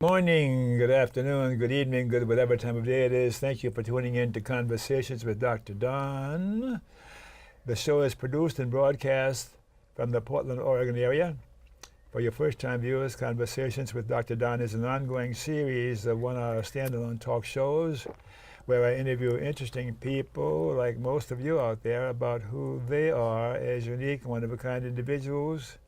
Morning, good afternoon, good evening, good whatever time of day it is. Thank you for tuning in to Conversations with Dr. Don. The show is produced and broadcast from the Portland, Oregon area. For your first-time viewers, Conversations with Dr. Don is an ongoing series of one-hour standalone talk shows where I interview interesting people, like most of you out there, about who they are as unique, one-of-a-kind individuals,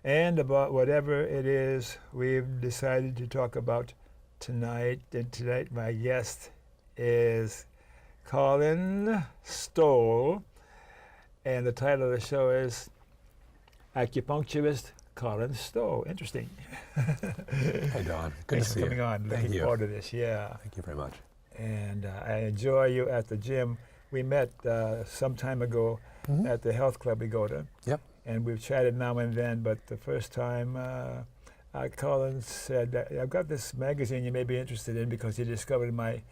and about whatever it is we've decided to talk about tonight. And tonight my guest is Collin Stoll, and the title of the show is Acupuncturist Collin Stoll. Interesting. Hey, Don. Good to see you. Thanks for coming on. Thank Looking you. forward to this. Yeah. Thank you very much. And I enjoy you at the gym. We met some time ago at the health club we go to. Yep. And we've chatted now and then, but the first time Collin said, I've got this magazine you may be interested in, because he discovered my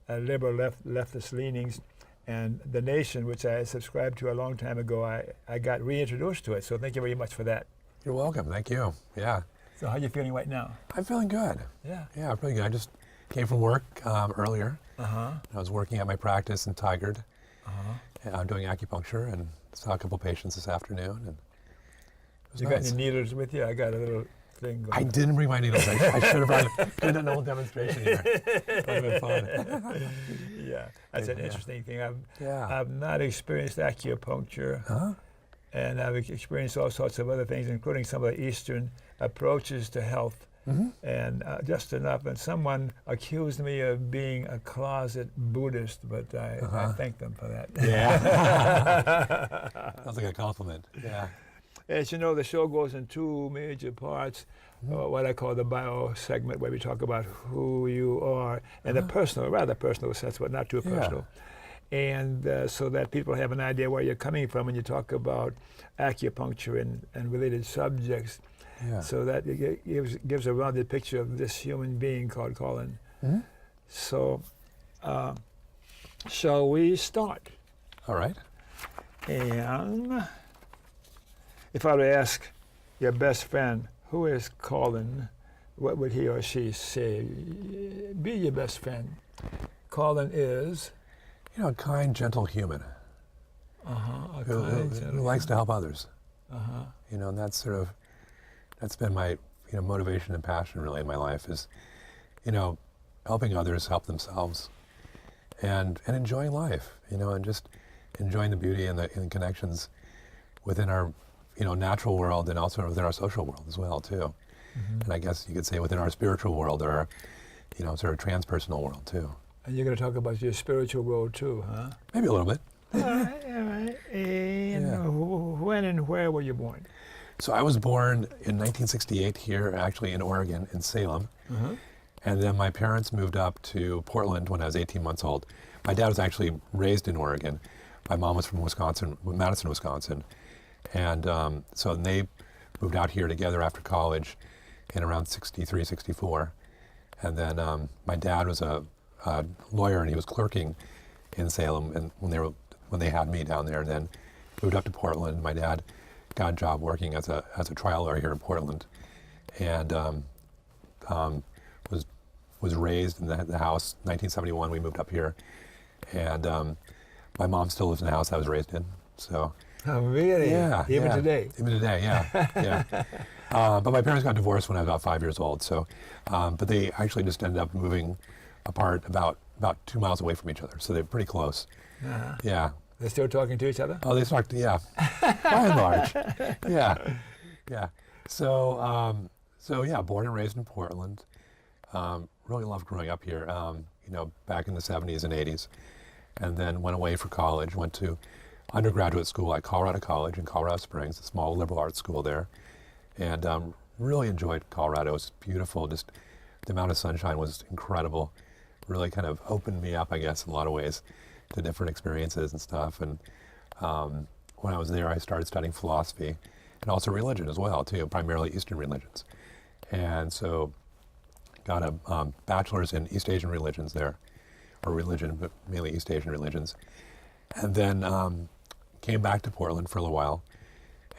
liberal leftist leanings. And The Nation, which I subscribed to a long time ago, I got reintroduced to it. So thank you very much for that. You're welcome. Thank you. Yeah. So how are you feeling right now? I'm feeling good. Yeah. Yeah, I'm feeling good. I just came from work earlier. Uh-huh. I was working at my practice in Tigard. Uh-huh. And I'm doing acupuncture and saw a couple patients this afternoon. And it was You nice. got any needles with you? I got a little thing going. I didn't bring my needles. I should have brought done a little demonstration here. That would have been fun. Yeah, that's an Yeah. interesting thing. Yeah. I've not experienced acupuncture. Huh? And I've experienced all sorts of other things, including some of the Eastern approaches to health, and just enough. And someone accused me of being a closet Buddhist, but I thank them for that. Yeah. Sounds like a compliment. Yeah. As you know, the show goes in two major parts, what I call the bio segment, where we talk about who you are, and the personal, rather personal sense, but not too Yeah. personal. And so that people have an idea where you're coming from when you talk about acupuncture and related subjects. Yeah. So that it gives a rounded picture of this human being called Collin. So, shall we start? All right. And if I were to ask your best friend, who is Collin, what would he or she say? Be your best friend. Collin is? You know, a kind, gentle human who likes to help others. You know, and that's been my motivation and passion really in my life, is helping others help themselves, and enjoying life, and just enjoying the beauty and the connections within our natural world, and also within our social world as well too. And I guess you could say within our spiritual world, or our sort of transpersonal world too. And you're going to talk about your spiritual world too, huh? Maybe a little bit. All right. And when and where were you born? So I was born in 1968 here, actually in Oregon, in Salem. And then my parents moved up to Portland when I was 18 months old. My dad was actually raised in Oregon. My mom was from Wisconsin, Madison, Wisconsin. And so they moved out here together after college in around 63, 64. And then my dad was a lawyer, and he was clerking in Salem, and when they had me down there, and then moved up to Portland. My dad got a job working as a trial lawyer here in Portland, and was raised in the house. 1971 we moved up here, and my mom still lives in the house I was raised in. So. Oh, really? Yeah. Even yeah. today? Even today, yeah. Yeah. But my parents got divorced when I was about 5 years old. So, but they actually just ended up moving apart about 2 miles away from each other. So they're pretty close. Yeah. They're still talking to each other? Oh, they start, yeah. By and large. Yeah. Yeah. So, yeah, born and raised in Portland. Really loved growing up here, back in the 70s and 80s. And then went away for college, went to undergraduate school at Colorado College in Colorado Springs, a small liberal arts school there. And really enjoyed Colorado. It was beautiful. Just the amount of sunshine was incredible. Really kind of opened me up, I guess, in a lot of ways to different experiences and stuff. And when I was there, I started studying philosophy and also religion as well, too, primarily Eastern religions. And so got a bachelor's in East Asian religions there, or religion, but mainly East Asian religions. And then came back to Portland for a little while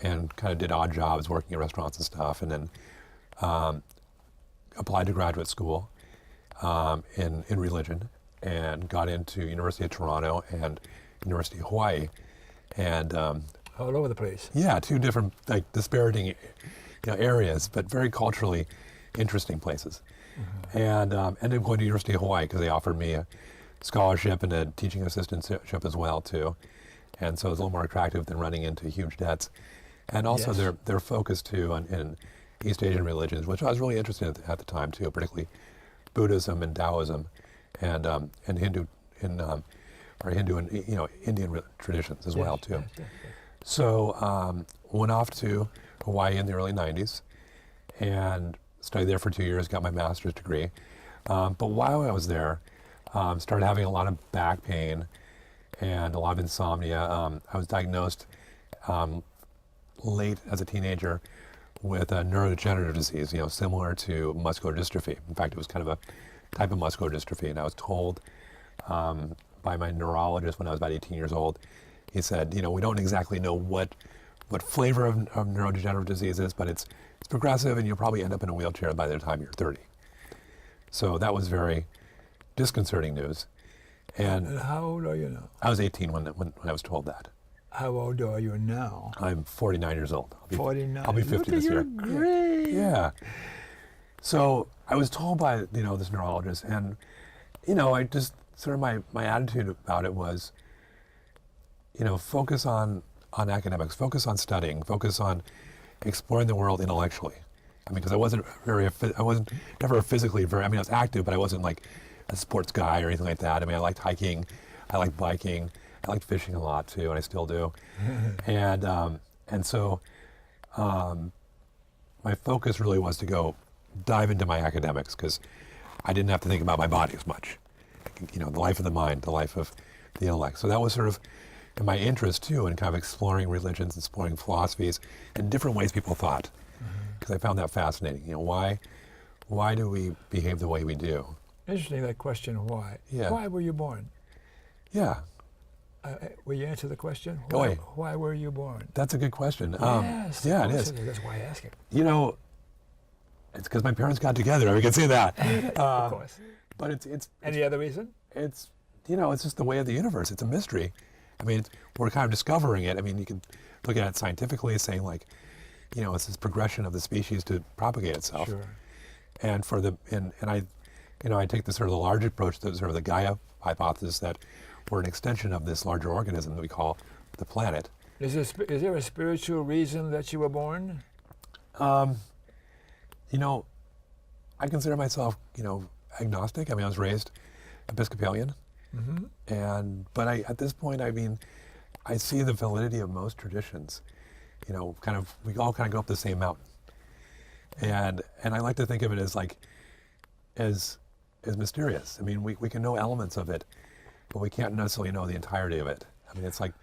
and kind of did odd jobs working at restaurants and stuff. And then applied to graduate school in religion, and got into University of Toronto and University of Hawaii, and All over the place. yeah, two different like dispiriting areas, but very culturally interesting places. And ended up going to University of Hawaii because they offered me a scholarship and a teaching assistantship as well too, and so it was a little more attractive than running into huge debts. And also Yes. their focus too in East Asian religions, which I was really interested in at the time too, particularly Buddhism and Taoism, and Hindu or Hindu and Indian traditions as well too. Yes. So went off to Hawaii in the early '90s and studied there for 2 years, got my master's degree. But while I was there, started having a lot of back pain and a lot of insomnia. I was diagnosed late as a teenager with a neurodegenerative disease, similar to muscular dystrophy. In fact, it was kind of a type of muscular dystrophy, and I was told by my neurologist when I was about 18 years old, he said, we don't exactly know what flavor of neurodegenerative disease is, but it's progressive, and you'll probably end up in a wheelchair by the time you're 30. So that was very disconcerting news. And how old are you now? I was 18 when I was told that. How old are you now? I'm 49 years old. 49. I'll be 50 this year. Great. Yeah. So I was told by this neurologist, and I just sort of my attitude about it was, focus on academics, focus on studying, focus on exploring the world intellectually. I mean, because I wasn't never physically I was active, but I wasn't like a sports guy or anything like that. I mean, I liked hiking, I liked biking, I liked fishing a lot too, and I still do. and so my focus really was to go dive into my academics, because I didn't have to think about my body as much. The life of the mind, the life of the intellect. So that was sort of my interest too, in kind of exploring religions, exploring philosophies, and different ways people thought, because I found that fascinating. Why do we behave the way we do? Interesting, that question, why? Yeah. Why were you born? Yeah. Will you answer the question? Go ahead. Why were you born? That's a good question. Yes. Yeah, of it course is. That's why I ask it. It's because my parents got together. We can say that. Of course. But it's Any other reason? it's just the way of the universe. It's a mystery. I mean, we're kind of discovering it. I mean, you can look at it scientifically, saying like, it's this progression of the species to propagate itself. Sure. And I take the sort of the large approach to sort of the Gaia hypothesis, that we're an extension of this larger organism that we call the planet. Is there a spiritual reason that you were born? I consider myself, agnostic. I mean, I was raised Episcopalian, but at this point, I mean, I see the validity of most traditions. We all kind of go up the same mountain, and I like to think of it as like, as mysterious. I mean, we can know elements of it, but we can't necessarily know the entirety of it. I mean, it's like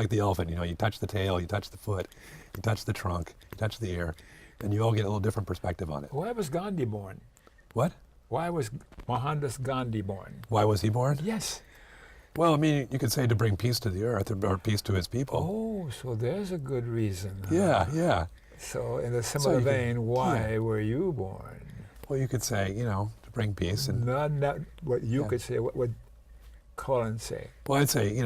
the elephant. You touch the tail, you touch the foot, you touch the trunk, you touch the ear, and you all get a little different perspective on it. Why was Gandhi born? What? Why was Mohandas Gandhi born? Why was he born? Yes. Well, I mean, you could say to bring peace to the earth, or peace to his people. Oh, so there's a good reason. Huh? Yeah. So in a similar vein, why were you born? Well, you could say, to bring peace. And Not what you could say. What would Collin say? well, I'd say,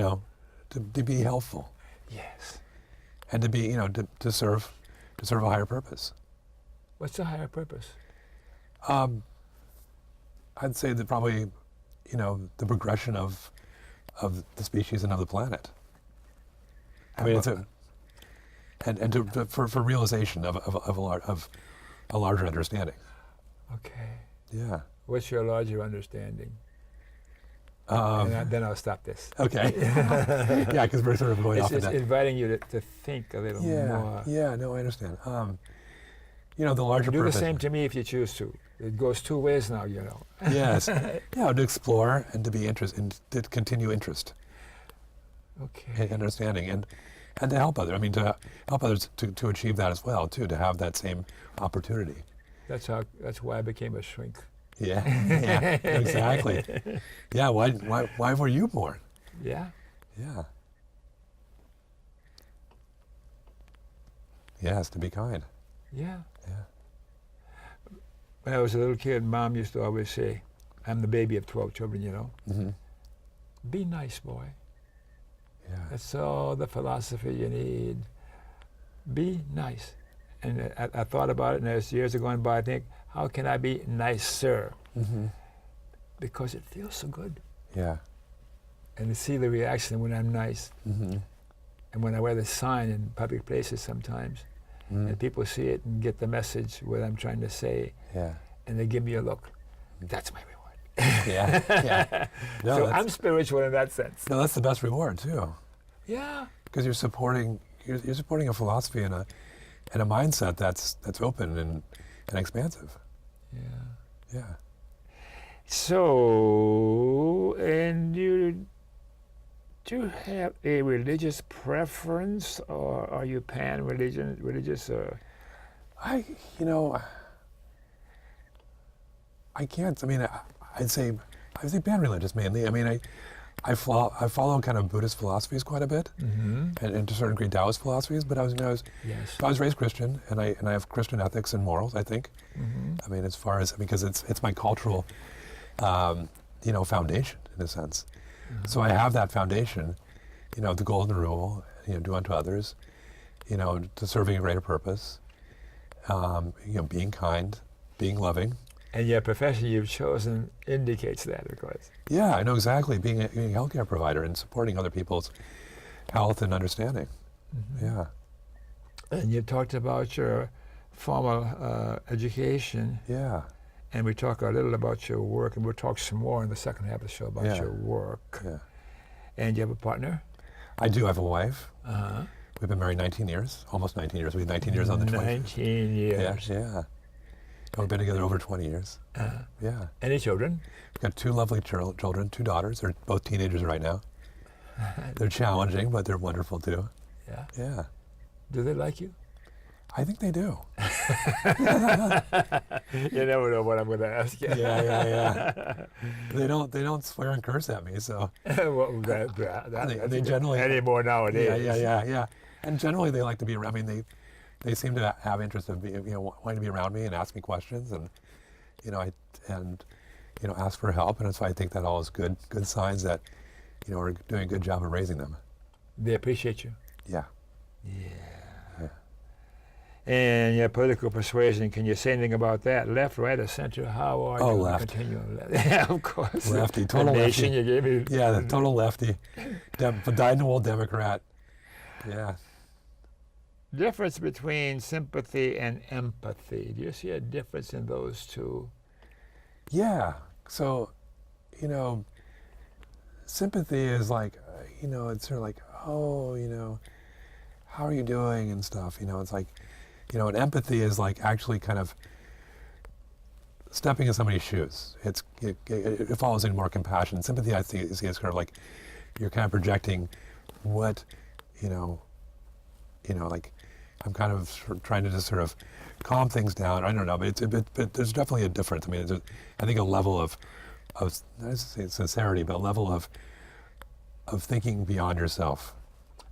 to be helpful, Yes. and to be, to serve a higher purpose. What's the higher purpose? I'd say that probably, the progression of the species and of the planet. I mean, for realization of a larger understanding. Okay. Yeah. What's your larger understanding? And then I'll stop this. Okay. Yeah, because we're sort of going off It's in that. inviting you to think a little more. Yeah, no, I understand. The larger Do purpose. the same to me if you choose to. It goes two ways now, Yes. Yeah, to explore and to be interested, and to continue interest Okay. and understanding, and to help others. I mean, to help others to achieve that as well, too, to have that same opportunity. That's why I became a shrink. Yeah, exactly. Yeah, why were you born? Yeah. Yeah. Yes, to be kind. Yeah. Yeah. when I was a little kid, Mom used to always say, I'm the baby of 12 children, you know. Mm-hmm. Be nice, boy. Yeah. That's all the philosophy you need. Be nice. And I thought about it, and as years are going by, I think, how can I be nicer? Mm-hmm. Because it feels so good. Yeah. And to see the reaction when I'm nice. Mm-hmm. And when I wear the sign in public places sometimes, Mm-hmm. and people see it and get the message, what I'm trying to say, Yeah. and they give me a look. Mm-hmm. That's my reward. Yeah. Yeah. No, So I'm spiritual in that sense. no, that's the best reward too, Yeah. because you're supporting a philosophy and a mindset that's open and expansive. Yeah. Yeah. So, and do you have a religious preference, or are you religious? I can't. I mean, I'd say pan-religious mainly. I mean, I follow kind of Buddhist philosophies quite a bit, Mm-hmm. and to a certain degree Taoist philosophies. But I was Yes. raised Christian, and I have Christian ethics and morals, I think. Mm-hmm. I mean, because it's my cultural, foundation in a sense. Mm-hmm. So I have that foundation, the golden rule, do unto others, to serving a greater purpose, being kind, being loving. And your profession you've chosen indicates that, of course. Yeah, I know exactly. Being a healthcare provider and supporting other people's health and understanding. Mm-hmm. Yeah. And you talked about your formal education, Yeah. and we talk a little about your work, and we'll talk some more in the second half of the show about Yeah. your work. Yeah. And you have a partner? I do have a wife. Uh-huh. We've been married 19 years, almost 19 years. We had 19 years on the 20th. 19 years. Yeah. And we've been together over 20 years. Yeah. Any children? We've got two lovely children, two daughters. They're both teenagers right now. They're challenging, but they're wonderful too. Yeah. Yeah. Do they like you? I think they do. You never know what I'm going to ask you. Yeah. They don't swear and curse at me, so. Well, They generally any more nowadays. Yeah. And generally they like to be around. I mean, they seem to have interest in being, wanting to be around me and ask me questions, and ask for help. And so I think that all is good signs that, we're doing a good job of raising them. They appreciate you. Yeah. Yeah. And your political persuasion, can you say anything about that? Left, right, or center? How are you? Left. Continuing left. Yeah, of course. Lefty, total The nation lefty. you gave me. Yeah, the total lefty. Dyed-in-the-wool Democrat. Yeah. Difference between sympathy and empathy. Do you see a difference in those two? Yeah. So, sympathy is like, it's sort of like, how are you doing and stuff. It's like, and empathy is like actually kind of stepping in somebody's shoes. It follows in more compassion. Sympathy, I see is kind of like you're kind of projecting what, like I'm kind of trying to just sort of calm things down. I don't know, but there's definitely a difference. I mean, I think a level of not to say sincerity, but a level of thinking beyond yourself.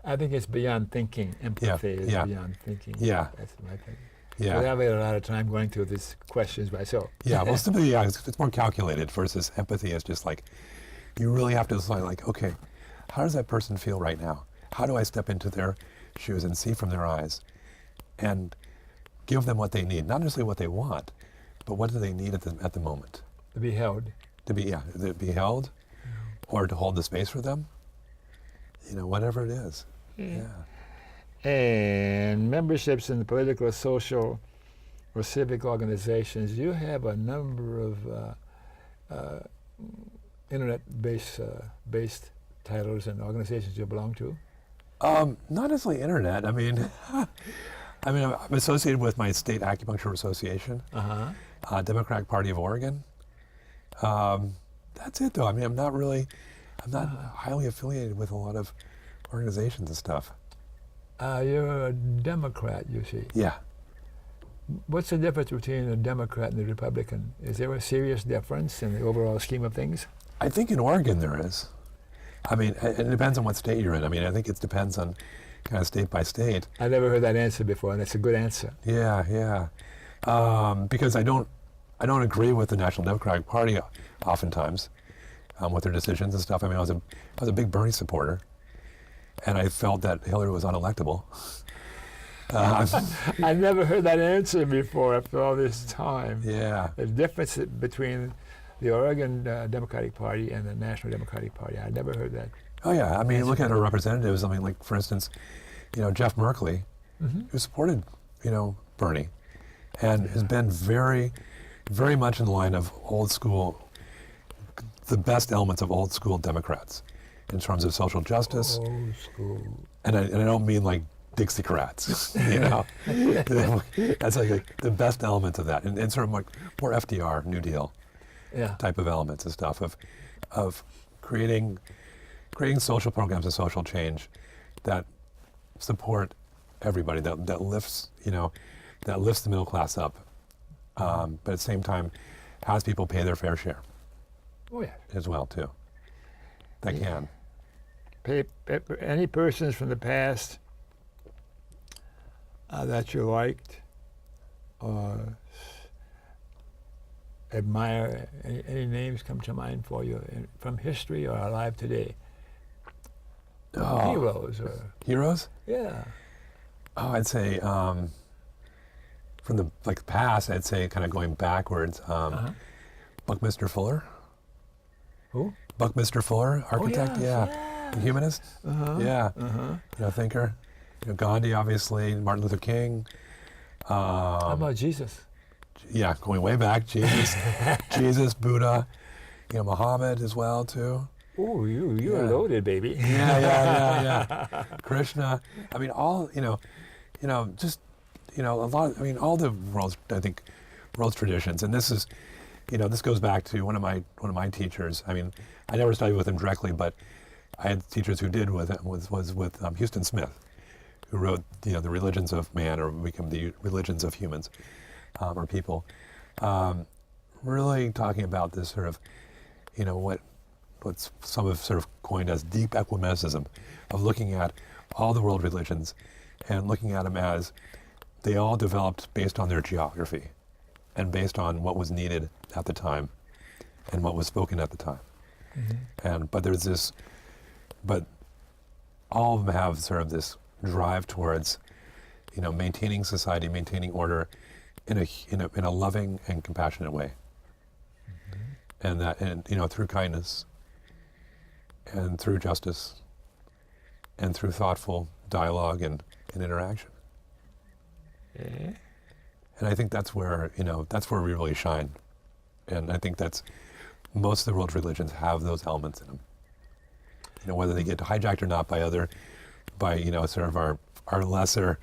I think it's beyond thinking. Empathy is yeah. beyond thinking. Yeah. That's my thing. Yeah. But I've had a lot of time going through these questions myself. Yeah, well, sympathy, it's more calculated versus empathy is just like, you really have to decide, like, okay, how does that person feel right now? How do I step into their shoes and see from their eyes and give them what they need? Not necessarily what they want, but what do they need at the moment? To be held. To be held, or to hold the space for them, whatever it is. Yeah. And memberships in the political, social, or civic organizations, you have a number of internet-based titles and organizations you belong to. Not necessarily internet. I mean, I'm associated with my state acupuncture association, Democratic Party of Oregon. That's it, though. I mean, I'm not highly affiliated with a lot of organizations and stuff. You're a Democrat, you see. Yeah. What's the difference between a Democrat and a Republican? Is there a serious difference in the overall scheme of things? I think in Oregon there is. I mean, it depends on what state you're in. I mean, I think it depends on kind of state by state. I never heard that answer before, and it's a good answer. Yeah. Because I don't I don't agree with the National Democratic Party oftentimes with their decisions and stuff. I mean, I was a big Bernie supporter, and I felt that Hillary was unelectable. I never heard that answer before after all this time. Yeah. The difference between the Oregon Democratic Party and the National Democratic Party. I never heard that. Oh yeah. I mean, look at our representatives. I mean, like for instance, Jeff Merkley, who supported, Bernie, and has been very, very much in the line of old school, the best elements of old school Democrats, in terms of social justice. Old school. And I don't mean like Dixiecrats, That's like the best elements of that, and sort of like more FDR, New Deal, type of elements and stuff of creating social programs and social change that support everybody, that lifts that lifts the middle class up, but at the same time has people pay their fair share. Oh yeah. As well too. They can. Any persons from the past that you liked or admire, any names come to mind for you from history or alive today? Heroes or heroes? Yeah. Oh, I'd say from the past, I'd say kind of going backwards. Buckminster Fuller. Who? Buckminster Fuller, architect. Oh, yeah. yes. The humanist. Yeah. Thinker. Gandhi, obviously. Martin Luther King. How about Jesus? Yeah, going way back. Jesus, Jesus, Buddha. Muhammad as well too. Oh, you're loaded, baby. Yeah. Krishna. I mean, all just a lot. I mean, all the world's traditions, and this is, this goes back to one of my teachers. I mean, I never studied with him directly, but I had teachers who did with him. Was with Houston Smith, who wrote the Religions of Man, or become the Religions of Humans, or people. Really talking about this sort of, what some have sort of coined as deep ecumenicism, of looking at all the world religions and looking at them as they all developed based on their geography and based on what was needed at the time and what was spoken at the time. But all of them have sort of this drive towards, maintaining society, maintaining order in a loving and compassionate way. And through kindness, and through justice, and through thoughtful dialogue and interaction. Yeah. And I think that's where we really shine. And I think that's most of the world's religions have those elements in them. Whether they get hijacked or not by sort of our lesser,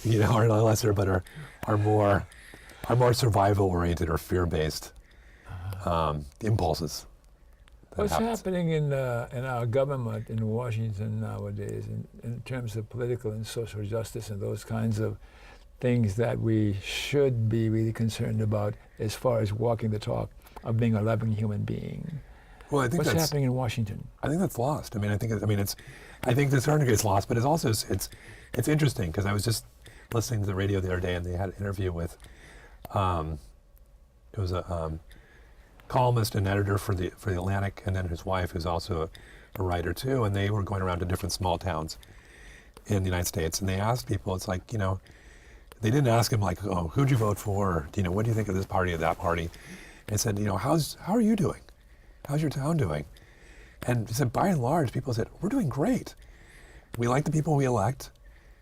our not lesser, but our more survival oriented or fear based impulses. What's happening in our government in Washington nowadays in terms of political and social justice and those kinds of things that we should be really concerned about as far as walking the talk of being a loving human being? Well, I think what's happening in Washington? I think that's lost. I think to certain degree it's lost, but it's also it's interesting because I was just listening to the radio the other day and they had an interview with it was a columnist and editor for the Atlantic, and then his wife, who's also a writer too, and they were going around to different small towns in the United States, and they asked people, it's like, they didn't ask him like, oh, who'd you vote for? Or, what do you think of this party or that party? And said, how are you doing? How's your town doing? And he said, by and large, people said, we're doing great. We like the people we elect,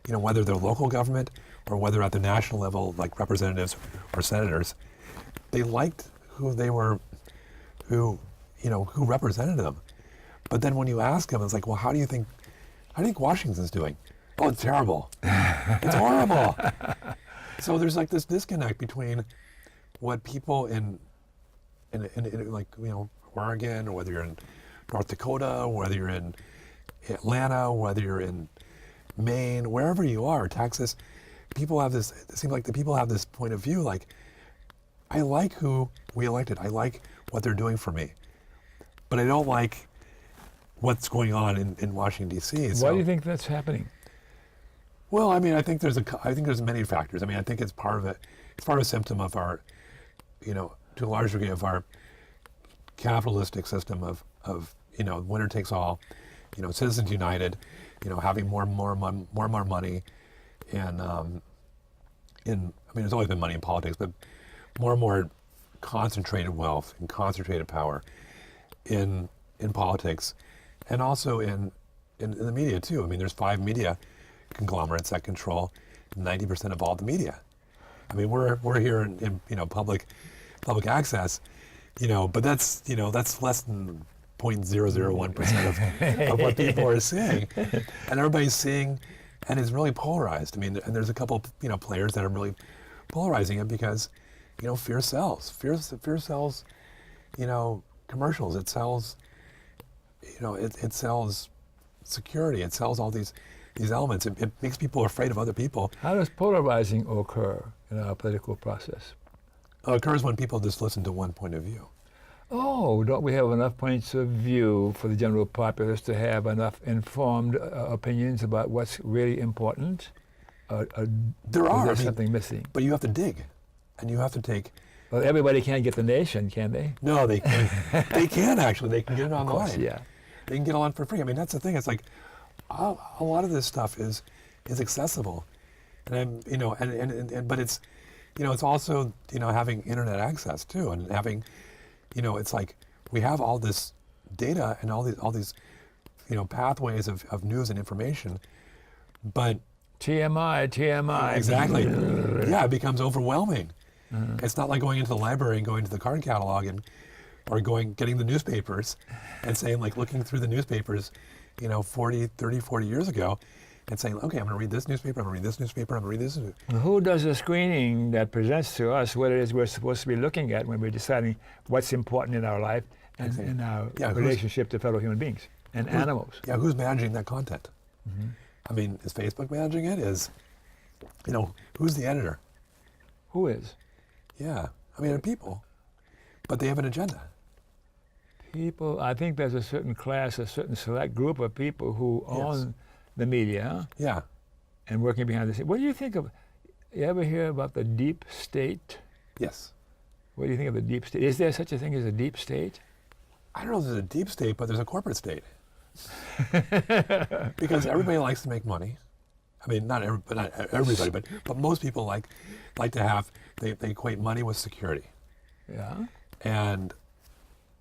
whether they're local government or whether at the national level, like representatives or senators, they liked who they were, who represented them. But then when you ask them, it's like, well, how do you think Washington's doing? Oh, it's terrible. It's horrible. So there's like this disconnect between what people in like, Oregon, or whether you're in North Dakota, or whether you're in Atlanta, or whether you're in Maine, wherever you are, Texas, people have this, it seems like the people have this point of view, like, I like who we elected. I like what they're doing for me. But I don't like what's going on in Washington, D.C. Why do you think that's happening? Well, I think there's many factors. I think it's part of it. It's part of a symptom of our, to a large degree of our capitalistic system of winner takes all, Citizens United, having more and more money, and there's always been money in politics, but more and more concentrated wealth and concentrated power in politics, and also in the media too. I mean, there's 5 media conglomerates that control 90% of all the media. I mean, we're here in public access, but that's less than 0.001% of what people are seeing, and everybody's seeing, and it's really polarized. I mean, and there's a couple players that are really polarizing it because fear sells. Fear sells, commercials. It sells, it sells security. It sells all these elements. It makes people afraid of other people. How does polarizing occur in our political process? It occurs when people just listen to one point of view. Oh, don't we have enough points of view for the general populace to have enough informed opinions about what's really important? There are. Is there something missing? But you have to dig, and you have to take. Well, everybody can't get the nation, can they? No, they can. They can actually. They can get it online. Of course, yeah. They can get it on for free. I mean, that's the thing. It's like a lot of this stuff is accessible, and but it's it's also having internet access too, and having it's like we have all this data and all these pathways of news and information, but TMI. Exactly. Yeah, it becomes overwhelming. It's not like going into the library and going to the card catalog or getting the newspapers and saying, like, looking through the newspapers, 30, 40 years ago, and saying, okay, I'm going to read this newspaper, I'm going to read this newspaper, I'm going to read this. Who does the screening that presents to us what it is we're supposed to be looking at when we're deciding what's important in our life and in our relationship to fellow human beings and animals? Yeah, who's managing that content? I mean, is Facebook managing it? Who's the editor? Who is? Yeah, I mean, they're people, but they have an agenda. People, I think there's a certain class, a certain select group of people who own the media. Yeah. And working behind the scenes. What do you think of, you ever hear about the deep state? Yes. What do you think of the deep state? Is there such a thing as a deep state? I don't know if there's a deep state, but there's a corporate state. Because everybody likes to make money. I mean, not everybody, but most people like to have, they equate money with security. Yeah. And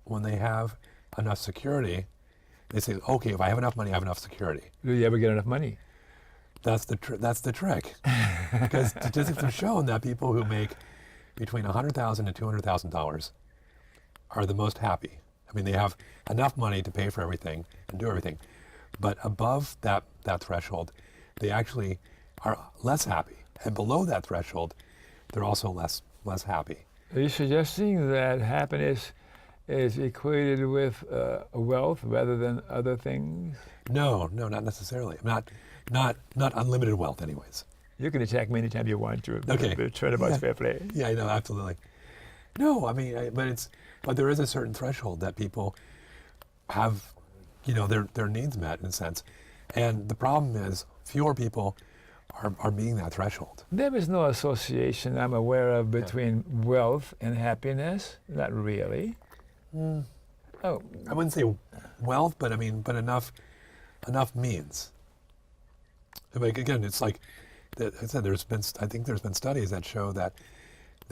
when they have enough security, they say, okay, if I have enough money, I have enough security. Do you ever get enough money? That's the trick. Because statistics have shown that people who make between $100,000 and $200,000 are the most happy. I mean, they have enough money to pay for everything and do everything. But above that threshold, they actually are less happy. And below that threshold, they're also less happy. Are you suggesting that happiness is equated with wealth rather than other things? No, not necessarily. Not unlimited wealth, anyways. You can attack me anytime you want to. Okay. The turnabout's fair play. Yeah, I know, absolutely. No, I mean, but there is a certain threshold that people have, their needs met in a sense, and the problem is fewer people are meeting that threshold. There is no association I'm aware of between wealth and happiness. Not really. Oh, I wouldn't say wealth, but enough means. Like, again, it's like I said. I think there's been studies that show that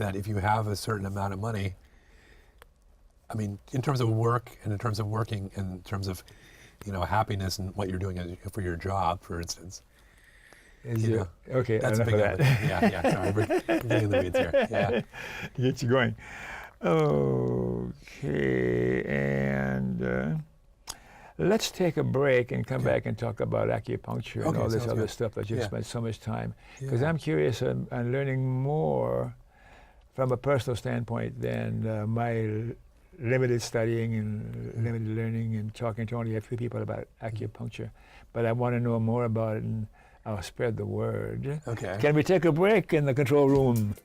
if you have a certain amount of money, I mean, in terms of work and in terms of working, in terms of happiness and what you're doing for your job, for instance. Okay, that's a big that. Yeah. Sorry, we're getting in the weeds here. Yeah. Get you going. Okay, and let's take a break and come back and talk about acupuncture and all this other stuff that you've spent so much time. Because I'm curious on learning more from a personal standpoint than my limited studying and limited learning and talking to only a few people about acupuncture. But I want to know more about it, and I'll spread the word. Okay. Can we take a break in the control room?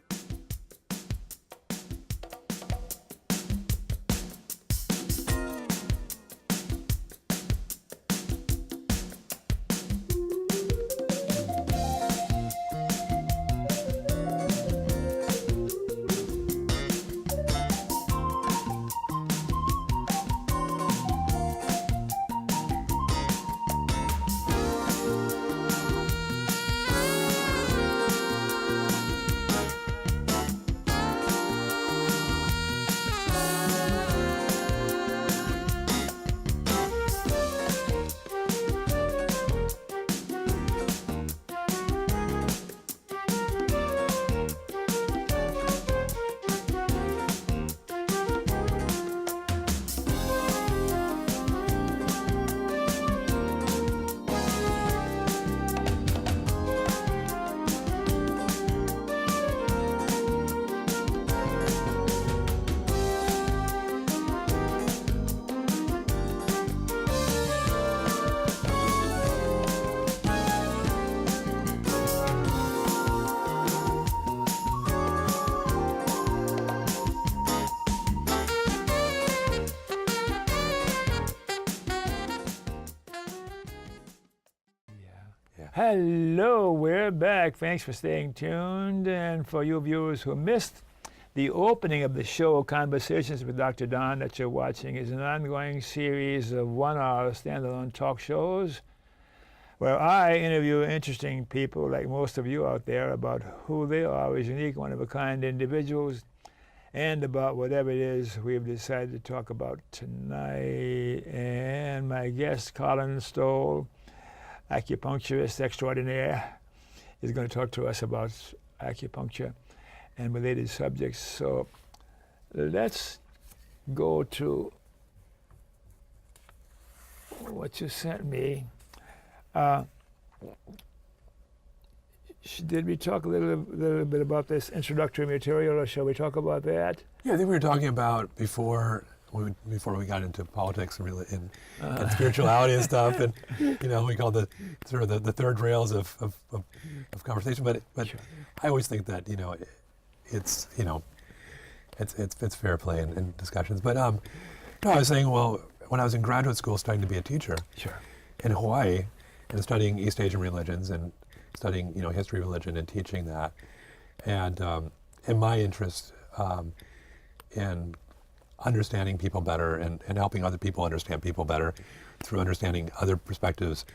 Hello, we're back. Thanks for staying tuned. And for you viewers who missed the opening of the show, Conversations with Dr. Don, that you're watching, is an ongoing series of 1-hour standalone talk shows where I interview interesting people, like most of you out there, about who they are as unique, one-of-a-kind individuals, and about whatever it is we've decided to talk about tonight. And my guest, Collin Stoll, acupuncturist extraordinaire, is going to talk to us about acupuncture and related subjects. So let's go to what you sent me. Did we talk a little bit about this introductory material, or shall we talk about that? Yeah, I think we were talking about before we got into politics and spirituality and stuff, and we call the sort of the third rails of conversation. But Sure. I always think that it's it's fair play in discussions. But no, I was saying, well, when I was in graduate school studying to be a teacher Sure. in Hawaii and studying East Asian religions and studying history of religion and teaching that, and my interest in understanding people better and helping other people understand people better through understanding other perspectives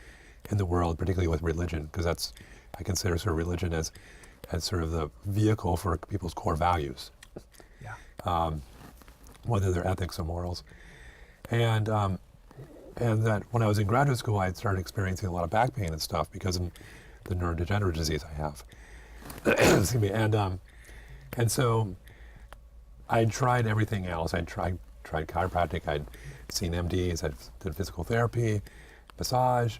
in the world, particularly with religion, because I consider sort of religion as sort of the vehicle for people's core values, Yeah. whether they're ethics or morals. And that when I was in graduate school, I started experiencing a lot of back pain and stuff because of the neurodegenerative disease I have. Excuse me. And so I tried everything else. I tried chiropractic. I'd seen MDs. I did physical therapy, massage,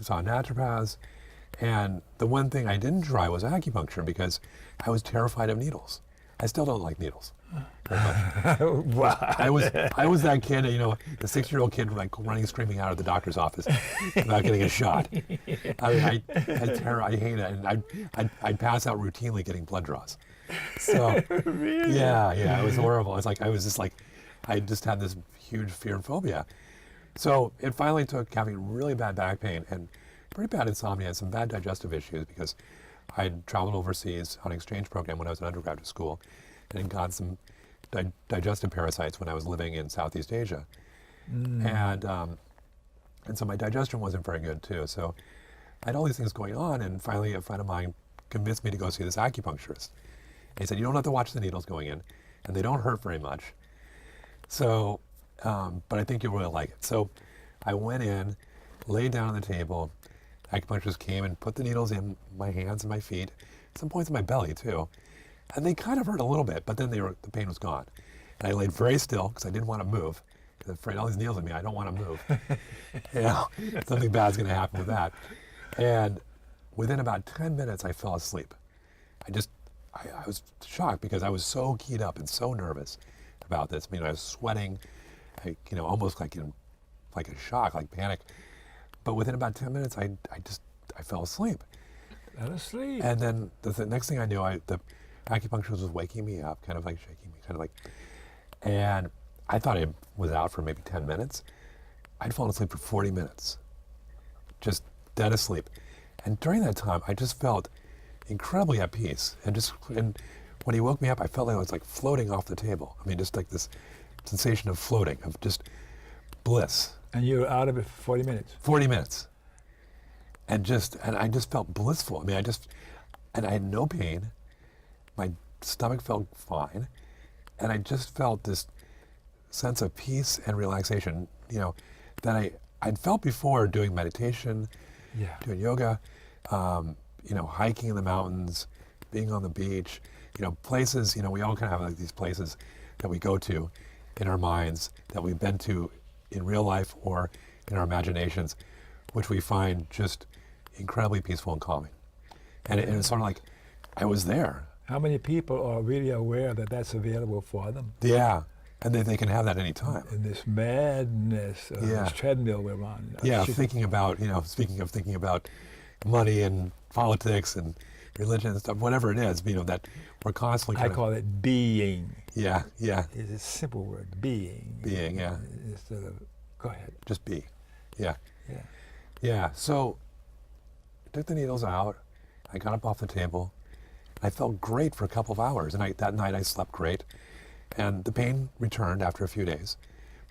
saw naturopaths. And the one thing I didn't try was acupuncture because I was terrified of needles. I still don't like needles very much. Wow. I was that kid, the 6-year-old kid like running screaming out of the doctor's office about getting a shot. I hate it, and I'd pass out routinely getting blood draws. So Really? yeah, it was horrible. I just had this huge fear and phobia. So it finally took having really bad back pain and pretty bad insomnia and some bad digestive issues because I'd traveled overseas on an exchange program when I was in undergraduate school and had gotten some digestive parasites when I was living in Southeast Asia. And so my digestion wasn't very good too. So I had all these things going on, and finally a friend of mine convinced me to go see this acupuncturist. And he said, you don't have to watch the needles going in, and they don't hurt very much. So, but I think you'll really like it. So I went in, laid down on the table. Acupuncturist came and put the needles in my hands and my feet, some points in my belly too. And they kind of hurt a little bit, but then the pain was gone. And I laid very still because I didn't want to move. Because I'm afraid all these needles in me, I don't want to move. Something bad's going to happen with that. And within about 10 minutes, I fell asleep. I was shocked because I was so keyed up and so nervous about this. I was sweating, almost like a shock, like panic. But within about 10 minutes, I fell asleep. Fell asleep. And then the next thing I knew, the acupuncturist was waking me up, kind of like shaking me, and I thought I was out for maybe 10 minutes. I'd fallen asleep for 40 minutes, just dead asleep. And during that time, I just felt incredibly at peace. And when he woke me up, I felt like I was like floating off the table. Just like this sensation of floating, of just bliss. And you were out of it for 40 minutes? 40 minutes. And I just felt blissful. And I had no pain. My stomach felt fine. And I just felt this sense of peace and relaxation, that I'd felt before doing meditation, doing yoga, hiking in the mountains, being on the beach, places, we all kind of have like these places that we go to in our minds that we've been to in real life or in our imaginations, which we find just incredibly peaceful and calming. And it was sort of like I was there. How many people are really aware that that's available for them? Yeah, and they can have that any time. In this madness, this treadmill we're on. Thinking about, speaking of thinking about money and politics and religion and stuff, whatever it is, that we're constantly I call it being. Yeah. It's a simple word, being. Being, yeah. Instead of, go ahead. Just be. Yeah. Yeah. Yeah, so took the needles out. I got up off the table. I felt great for a couple of hours. And that night I slept great. And the pain returned after a few days.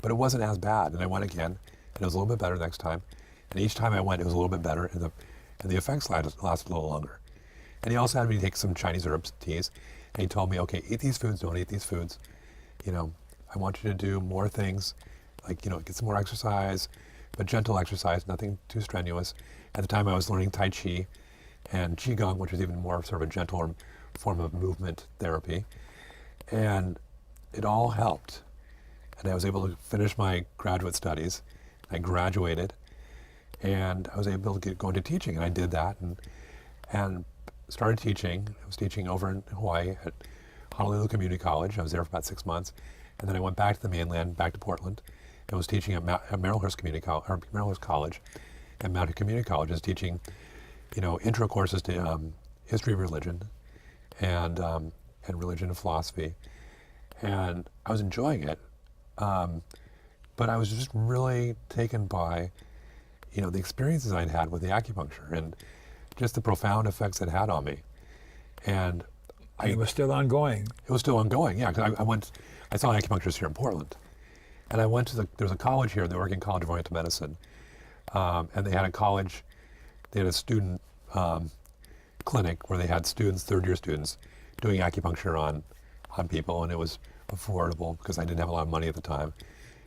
But it wasn't as bad. And I went again. And it was a little bit better next time. And each time I went, it was a little bit better. And the effects lasted a little longer. And he also had me take some Chinese herbs teas. And he told me, okay, eat these foods, don't eat these foods. You know, I want you to do more things, like, you know, get some more exercise, but gentle exercise, nothing too strenuous. At the time I was learning Tai Chi and Qigong, which is even more sort of a gentle form of movement therapy. And it all helped. And I was able to finish my graduate studies. I graduated and I was able to go into teaching, and I did that and started teaching. I was teaching over in Hawaii at Honolulu Community College. I was there for about 6 months. And then I went back to the mainland, back to Portland, and was teaching at Merrillhurst College and Mountain Community College. I was teaching, you know, intro courses to history of religion and religion and philosophy. And I was enjoying it. But I was just really taken by, you know, the experiences I'd had with the acupuncture and just the profound effects it had on me. And it was still ongoing. It was still ongoing, yeah. Because I saw an acupuncturist here in Portland, and I went to there's a college here, the Oregon College of Oriental Medicine, and they had a student clinic where they had students, third-year students, doing acupuncture on people, and it was affordable because I didn't have a lot of money at the time,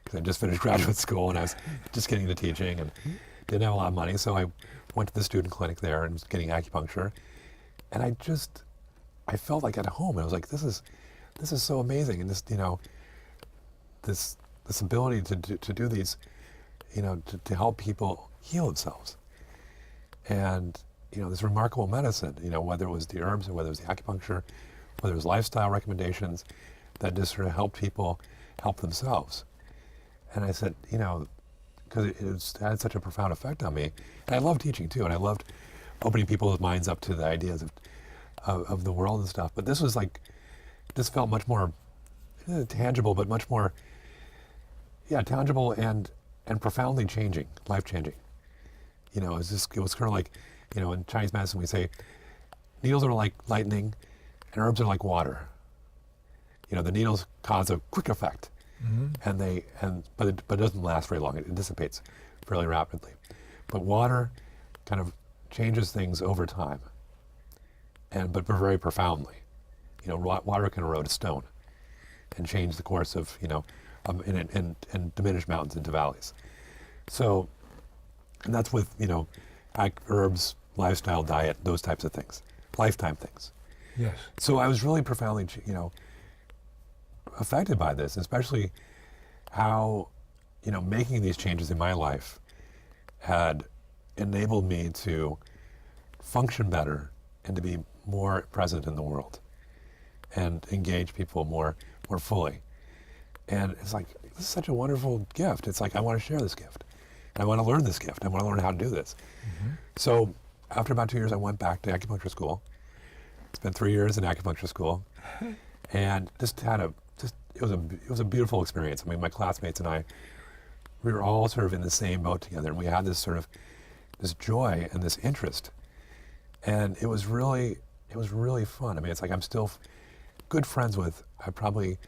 because I just finished graduate school and I was just getting into teaching and didn't have a lot of money, so I went to the student clinic there and was getting acupuncture, and I felt like at home. I was like, this is so amazing, and this, you know, this ability to do these, you know, to help people heal themselves, and, you know, this remarkable medicine, you know, whether it was the herbs or whether it was the acupuncture, whether it was lifestyle recommendations that just sort of helped people help themselves. And I said, you know, because it had such a profound effect on me, and I loved teaching too, and I loved opening people's minds up to the ideas of the world and stuff. But this felt much more tangible, but much more, tangible and profoundly changing, life-changing. You know, it was kind of like, you know, in Chinese medicine we say, needles are like lightning and herbs are like water. You know, the needles cause a quick effect, but it doesn't last very long. It dissipates fairly rapidly. But water kind of changes things over time, but very profoundly. You know, water can erode a stone and change the course of, you know, and diminish mountains into valleys. So, and that's with, you know, herbs, lifestyle, diet, those types of things, lifetime things. Yes. So I was really profoundly, you know, affected by this, especially how, you know, making these changes in my life had enabled me to function better and to be more present in the world and engage people more fully. And it's like, this is such a wonderful gift. It's like, I want to share this gift. And I want to learn this gift. I want to learn how to do this. So after about 2 years, I went back to acupuncture school. Spent 3 years in acupuncture school, and it was a beautiful experience. I mean, my classmates and I, we were all sort of in the same boat together, and we had this joy and this interest, and it was really fun. I mean, it's like I'm still good friends with probably,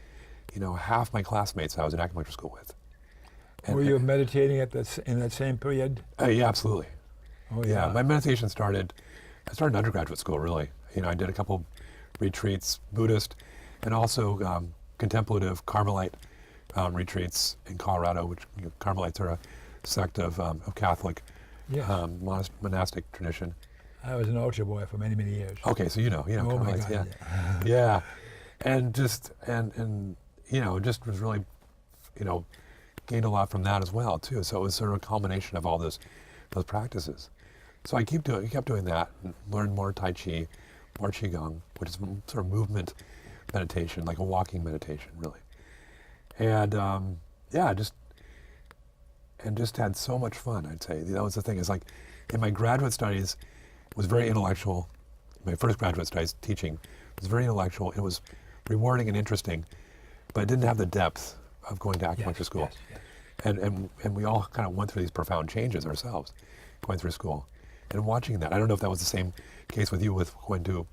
you know, half my classmates I was in acupuncture school with. And, were you meditating in that same period? Yeah, absolutely. Oh yeah. My meditation started in undergraduate school, really. You know, I did a couple retreats, Buddhist, and also contemplative Carmelite retreats in Colorado, which, you know, Carmelites are a sect of Catholic monastic tradition. I was an altar boy for many, many years. Okay, so you know Oh my Carmelites, God, yeah. And just and you know, just was really, you know, gained a lot from that as well too. So it was sort of a combination of all those practices. So I kept doing that, and learned more Tai Chi, more Qigong, which is sort of movement meditation, like a walking meditation, really. And just had so much fun, I'd say. That was the thing. It's like, in my graduate studies, it was very intellectual. My first graduate studies, teaching, was very intellectual. It was rewarding and interesting, but it didn't have the depth of going to acupuncture school. Yes. And we all kind of went through these profound changes ourselves, going through school. and watching that. I don't know if that was the same case with you with going to,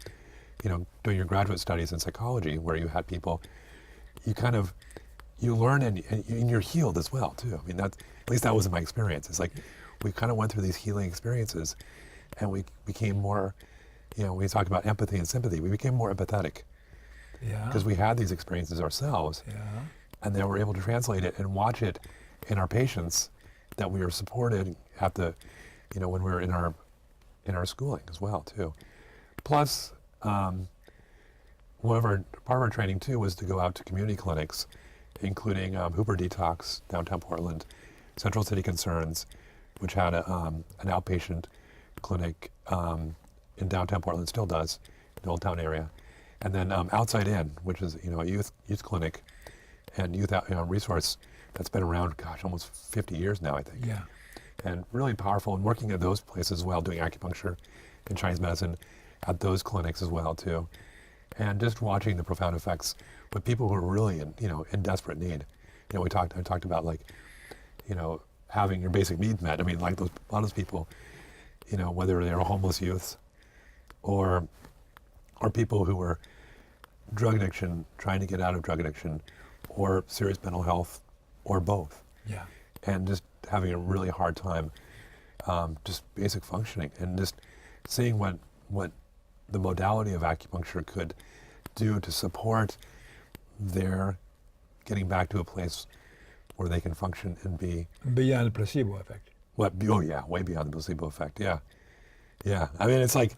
doing your graduate studies in psychology, where you had people, you learn and you're healed as well too. I mean, at least that was my experience. It's like we kind of went through these healing experiences, and we became more, when we talk about empathy and sympathy, we became more empathetic. Yeah. Because we had these experiences ourselves, Yeah. and then we're able to translate it and watch it in our patients that we were supported at the, when we were in our schooling as well too. Plus, part of our training too was to go out to community clinics, including Hooper Detox, downtown Portland, Central City Concerns, which had an outpatient clinic in downtown Portland, still does, in the Old Town area. And then Outside In, which is a youth clinic and youth resource that's been around, almost 50 years now, I think. Yeah. And really powerful, and working at those places as well, doing acupuncture and Chinese medicine at those clinics as well too. And just watching the profound effects with people who are really in desperate need. I talked about having your basic needs met. I mean, like a lot of those people, whether they're homeless youths or people who were drug addiction, trying to get out of drug addiction, or serious mental health, or both. Yeah. And just having a really hard time, just basic functioning, and just seeing what the modality of acupuncture could do to support their getting back to a place where they can function and be Beyond the placebo effect. oh yeah, way beyond the placebo effect. Yeah, yeah. I mean, it's like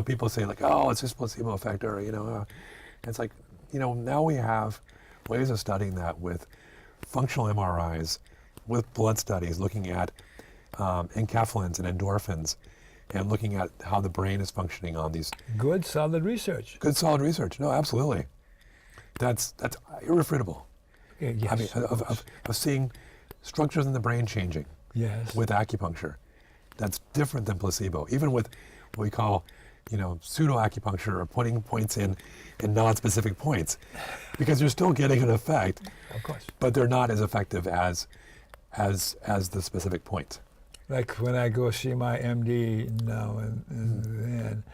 people say like, oh, it's just placebo effect, or it's like now we have ways of studying that with functional MRIs, with blood studies, looking at enkephalins and endorphins, and looking at how the brain is functioning on these. Good, solid research. Good, solid research. No, absolutely. That's irrefutable. Yes. I mean, of seeing structures in the brain changing. Yes. With acupuncture. That's different than placebo. Even with what we call, pseudo acupuncture, or putting points in non-specific points, because you're still getting an effect. Of course. But they're not as effective as the specific point. Like when I go see my MD now and then,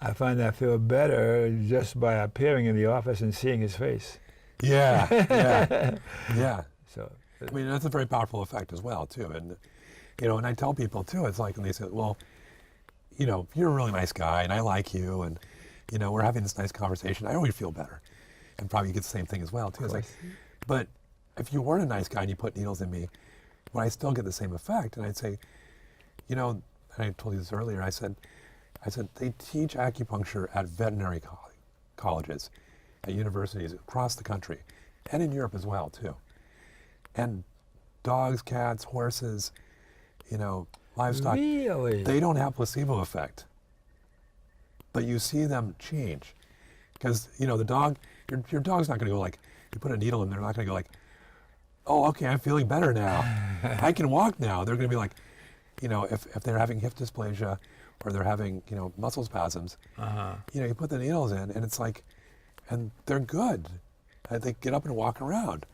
I find I feel better just by appearing in the office and seeing his face. Yeah, yeah, yeah. So, I mean, that's a very powerful effect as well, too. And, and I tell people, too, it's like when they say, well, you're a really nice guy, and I like you, and, we're having this nice conversation, I always feel better. And probably you get the same thing as well, too. It's like, but if you weren't a nice guy and you put needles in me, would I still get the same effect? And I'd say, and I told you this earlier, I said, they teach acupuncture at veterinary colleges, at universities across the country, and in Europe as well, too. And dogs, cats, horses, livestock, really? they don't have placebo effect. But you see them change. Because, the dog, your dog's not going to go like, you put a needle in, they're not going to go like, oh, okay, I'm feeling better now. I can walk now. They're going to be like, if they're having hip dysplasia, or they're having, muscle spasms, you put the needles in, and it's like, and they're good. They get up and walk around.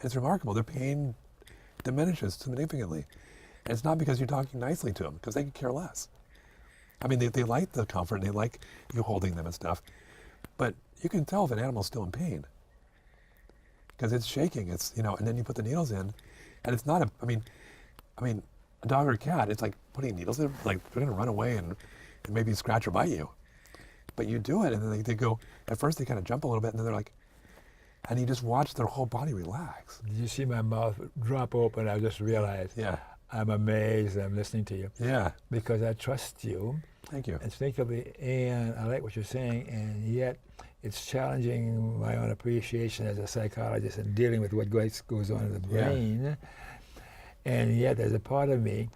It's remarkable. Their pain diminishes significantly. And it's not because you're talking nicely to them, because they could care less. I mean, they like the comfort, and they like you holding them and stuff. But you can tell if an animal's still in pain, because it's shaking. It's, and then you put the needles in, and it's not I mean, a dog or a cat, it's like putting needles in, like they're going to run away and maybe scratch or bite you. But you do it, and then they go, at first they kind of jump a little bit, and then they're like, and you just watch their whole body relax. Did you see my mouth drop open? I just realized. Yeah. I'm amazed I'm listening to you. Yeah. Because I trust you. Thank you. Instinctively, and I like what you're saying, and yet it's challenging my own appreciation as a psychologist and dealing with what goes on in the brain. Yeah. And yet there's a part of me,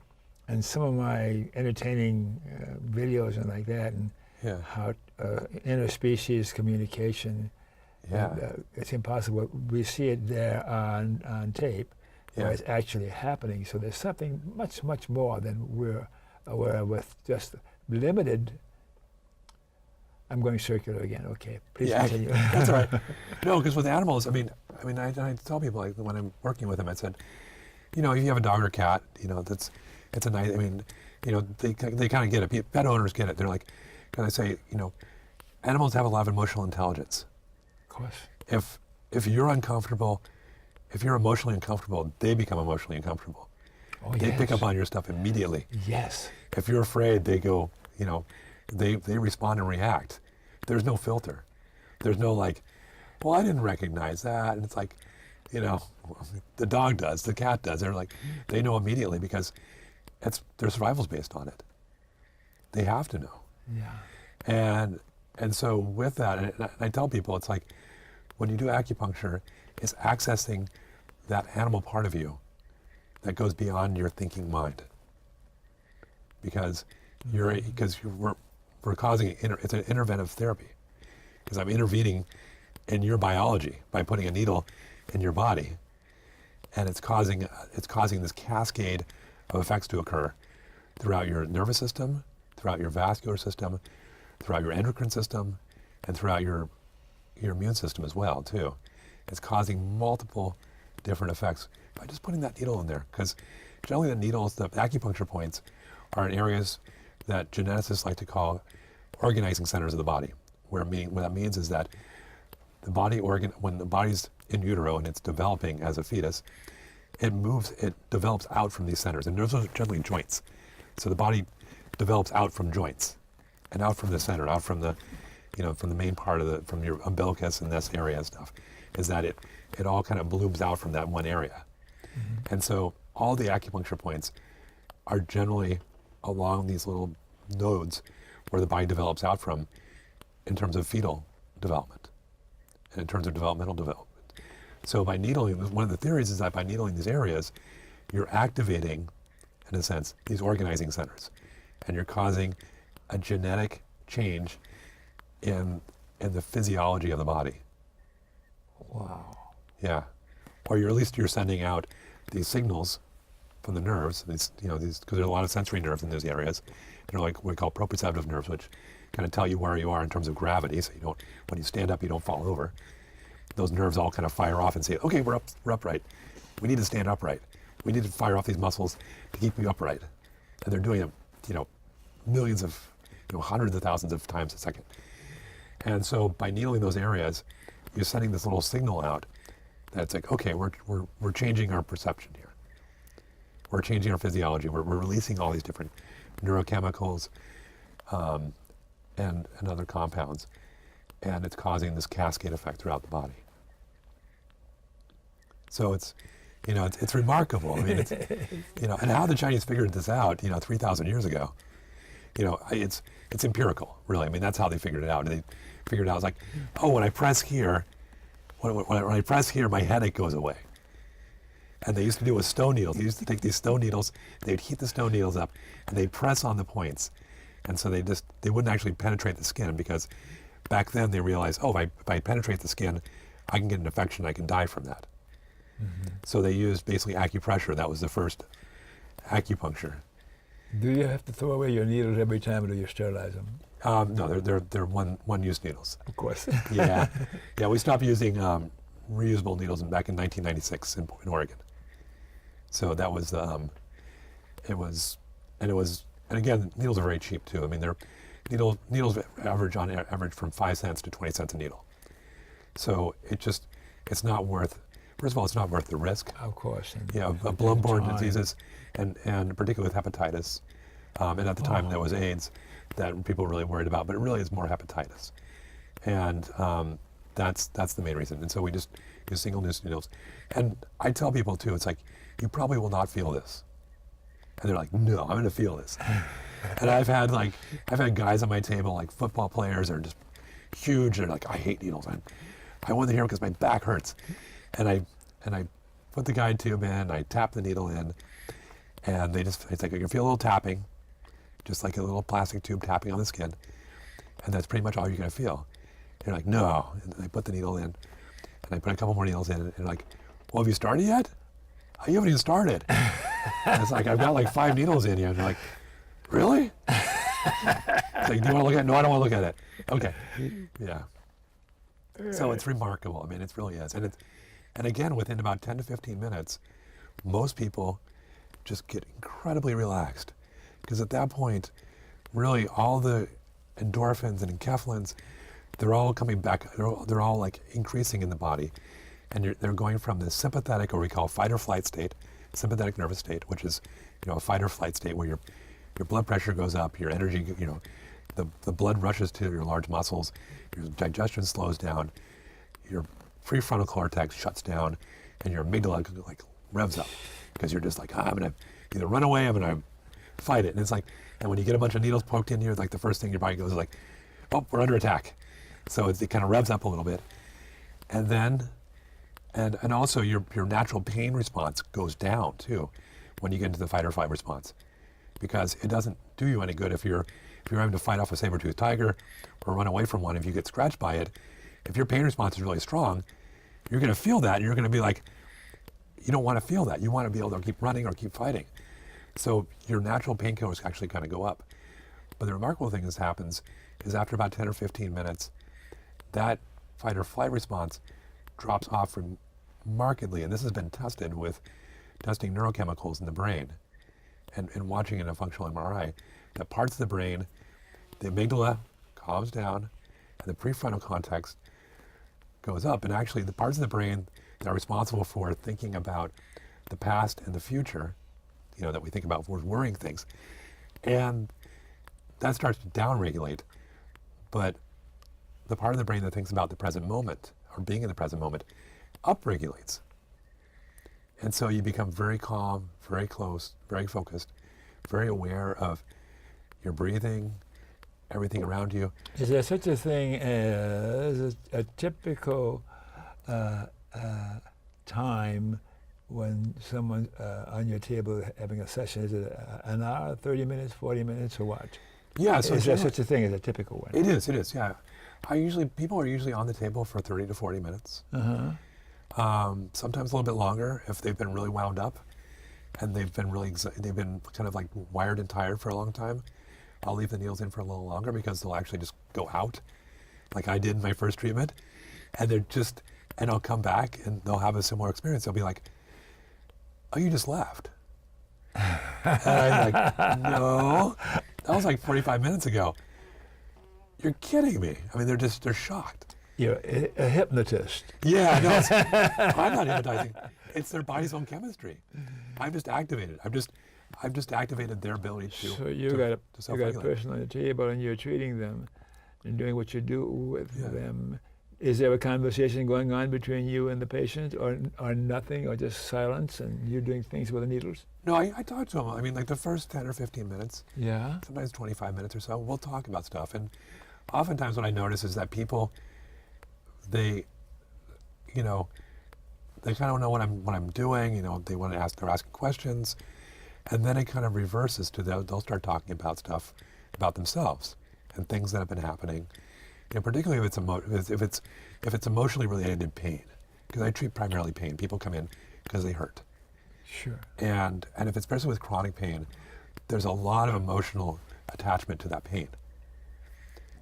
and some of my entertaining videos and like that, and how interspecies communication, it's impossible. We see it there on tape, where it's actually happening. So there's something much, much more than we're aware of with just limited. I'm going circular again. Okay, please continue. That's all right. No, because with animals, I tell people, like, when I'm working with them, I said, if you have a dog or cat, it's a nice. I mean, they kind of get it. Pet owners get it. They're like, kind of say, animals have a lot of emotional intelligence. Of course. If you're uncomfortable, if you're emotionally uncomfortable, they become emotionally uncomfortable. Oh, They yes. pick up on your stuff immediately. Yes. If you're afraid, they go, they respond and react. There's no filter. There's no like, well, I didn't recognize that. And it's like, the dog does, the cat does. They're like, they know immediately because their survival's based on it. They have to know. Yeah. And so with that, and I tell people, it's like, when you do acupuncture, it's accessing that animal part of you that goes beyond your thinking mind. Because we're causing, it's an interventive therapy. Because I'm intervening in your biology by putting a needle in your body. And it's causing this cascade of effects to occur throughout your nervous system, throughout your vascular system, throughout your endocrine system, and throughout your immune system as well, too. It's causing multiple different effects by just putting that needle in there. Because generally the needles, the acupuncture points, are in areas that geneticists like to call organizing centers of the body. What that means is that the body when the body's in utero and it's developing as a fetus, it develops out from these centers. And those are generally joints. So the body develops out from joints and out from the center, out from the, from the main part from your umbilicus and this area and stuff, is that it all kind of blooms out from that one area. Mm-hmm. And so all the acupuncture points are generally along these little nodes where the body develops out from in terms of fetal development and in terms of developmental development. So by needling, one of the theories is that by needling these areas, you're activating, in a sense, these organizing centers. And you're causing a genetic change in the physiology of the body. Wow. Yeah. Or at least you're sending out these signals from the nerves, because there's a lot of sensory nerves in those areas. They're like what we call proprioceptive nerves, which kind of tell you where you are in terms of gravity, so when you stand up, you don't fall over. Those nerves all kind of fire off and say, okay, we're upright. We need to stand upright. We need to fire off these muscles to keep you upright. And they're doing it, millions of, hundreds of thousands of times a second. And so by needling those areas, you're sending this little signal out that's like, okay, we're changing our perception here. We're changing our physiology. We're releasing all these different neurochemicals and other compounds. And it's causing this cascade effect throughout the body. So it's remarkable. I mean, and how the Chinese figured this out, 3,000 years ago, it's empirical, really. I mean, that's how they figured it out. And they figured it out, it's like, oh, when I press here, when I press here, my headache goes away. And they used to do it with stone needles. They used to take these stone needles, they'd heat the stone needles up, and they'd press on the points. And so they wouldn't actually penetrate the skin, because back then they realized, oh, if I penetrate the skin, I can get an infection, I can die from that. Mm-hmm. So they used basically acupressure. That was the first acupuncture. Do you have to throw away your needles every time, or do you sterilize them? No, they're one-use needles. Of course. Yeah, we stopped using reusable needles back in 1996 in Oregon. So that was and again, needles are very cheap too. I mean, needles average from 5 cents to 20 cents a needle. So it's not worth. First of all, it's not worth the risk. Of course. Of blood-borne diseases, and particularly with hepatitis. And at the time there was AIDS that people were really worried about, but it really is more hepatitis. And that's the main reason. And so we just use single-use needles. And I tell people too, it's like, you probably will not feel this. And they're like, no, I'm gonna feel this. And I've had guys on my table, like football players, are just huge. They're like, I hate needles. I want to hear them because my back hurts. And I put the guide tube in, I tap the needle in, and it's like you can feel a little tapping, just like a little plastic tube tapping on the skin. And that's pretty much all you're gonna feel. You're like, no. And I put the needle in, and I put a couple more needles in, and they're like, well, have you started yet? Oh, you haven't even started. And it's like, I've got like 5 needles in you. And they're like, really? It's like, do you want to look at it? No, I don't want to look at it. Okay. Yeah. So it's remarkable. I mean, it really is. And again, within about 10 to 15 minutes, most people just get incredibly relaxed Because at that point, really all the endorphins and enkephalins, they're all coming back, they're all like increasing in the body. And they're going from the sympathetic, or we call fight or flight state, sympathetic nervous state, which is, a fight or flight state where your blood pressure goes up, your energy, the blood rushes to your large muscles, your digestion slows down, your prefrontal cortex shuts down, and your amygdala like revs up, because you're just like, I'm gonna either run away, I'm gonna fight it. And it's like, and when you get a bunch of needles poked in here, like the first thing your body goes is like, oh, we're under attack. So it kind of revs up a little bit. And then, and also your natural pain response goes down too when you get into the fight or flight response, because it doesn't do you any good if you're having to fight off a saber-toothed tiger or run away from one. If you get scratched by it, if your pain response is really strong, you're going to feel that, and you're going to be like, you don't want to feel that. You want to be able to keep running or keep fighting. So your natural painkillers actually kind of go up. But the remarkable thing that happens is after about 10 or 15 minutes, that fight or flight response drops off markedly. And this has been tested with testing neurochemicals in the brain and watching in a functional MRI, that parts of the brain, the amygdala calms down and the prefrontal cortex goes up. And actually the parts of the brain that are responsible for thinking about the past and the future, that we think about for worrying things, and that starts to downregulate. But the part of the brain that thinks about the present moment or being in the present moment upregulates. And so you become very calm, very close, very focused, very aware of your breathing, everything around you. Is there such a thing as a typical time when someone's on your table having a session? Is it an hour, 30 minutes, 40 minutes, or what? Yeah, so is there such a thing as a typical one? It is, yeah. People are usually on the table for 30 to 40 minutes. Sometimes a little bit longer if they've been really wound up and they've been kind of like wired and tired for a long time. I'll leave the needles in for a little longer because they'll actually just go out, like I did in my first treatment, and I'll come back and they'll have a similar experience. They'll be like, oh, you just left. And I'm like, no, that was like 45 minutes ago. You're kidding me. I mean, they're shocked. You're a hypnotist. Yeah, no, I'm not hypnotizing. It's their body's own chemistry. I've just activated. I've just activated their ability to. So you got a person on the table and you're treating them and doing what you do with them. Is there a conversation going on between you and the patient, or nothing, or just silence, and you're doing things with the needles? No, I talk to them. I mean, like the first 10 or 15 minutes. Yeah. Sometimes 25 minutes or so. We'll talk about stuff, and oftentimes what I notice is that people, they kind of know what I'm doing. They want to they're asking questions, and then it kind of reverses to they'll start talking about stuff about themselves and things that have been happening. Particularly if it's emotionally related pain, because I treat primarily pain. People come in because they hurt. Sure. And if it's especially with chronic pain, there's a lot of emotional attachment to that pain.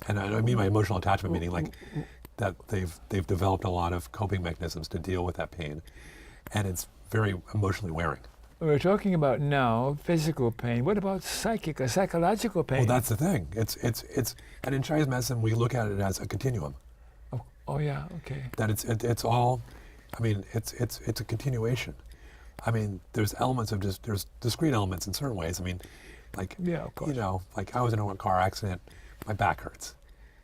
And I mean by emotional attachment meaning like that they've developed a lot of coping mechanisms to deal with that pain, and it's very emotionally wearing. We're talking about now physical pain. What about psychic or psychological pain? Well, that's the thing. It's and in Chinese medicine we look at it as a continuum. Oh yeah, okay. That it's all, I mean, it's a continuation. I mean, there's elements of there's discrete elements in certain ways. I mean, like yeah, of course. Like I was in a car accident, my back hurts,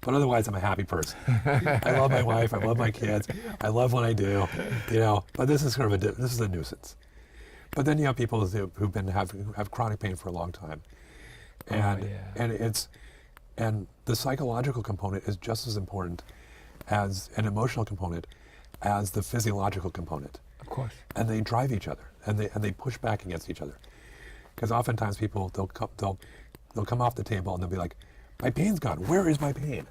but otherwise I'm a happy person. I love my wife, I love my kids, I love what I do, But this is sort of this is a nuisance. But then you have people who've been have chronic pain for a long time, and and the psychological component is just as important as an emotional component as the physiological component. Of course. And they drive each other, and they push back against each other, because oftentimes people they'll come off the table and they'll be like, my pain's gone. Where is my pain?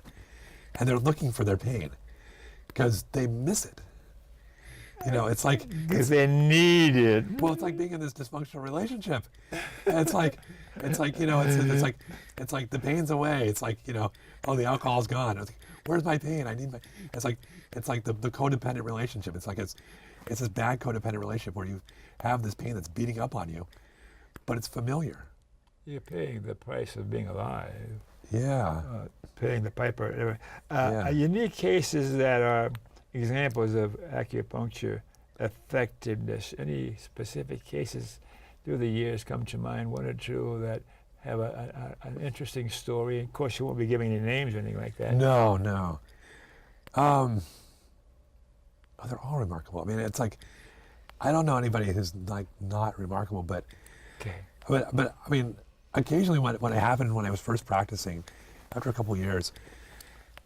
And they're looking for their pain because they miss it. It's like because they need it. Well, it's like being in this dysfunctional relationship. It's like it's like the pain's away. It's like oh, the alcohol's gone. It's like, where's my pain? I need my. It's like the codependent relationship. It's like it's this bad codependent relationship where you have this pain that's beating up on you, but it's familiar. You're paying the price of being alive, Yeah. paying the piper. Yeah. Unique cases that are examples of acupuncture effectiveness. Any specific cases through the years come to mind, one or two that have an interesting story? Of course, you won't be giving any names or anything like that. No, no. They're all remarkable. I mean, it's like, I don't know anybody who's like not remarkable, but Okay. but I mean, occasionally when it happened when I was first practicing, after a couple of years,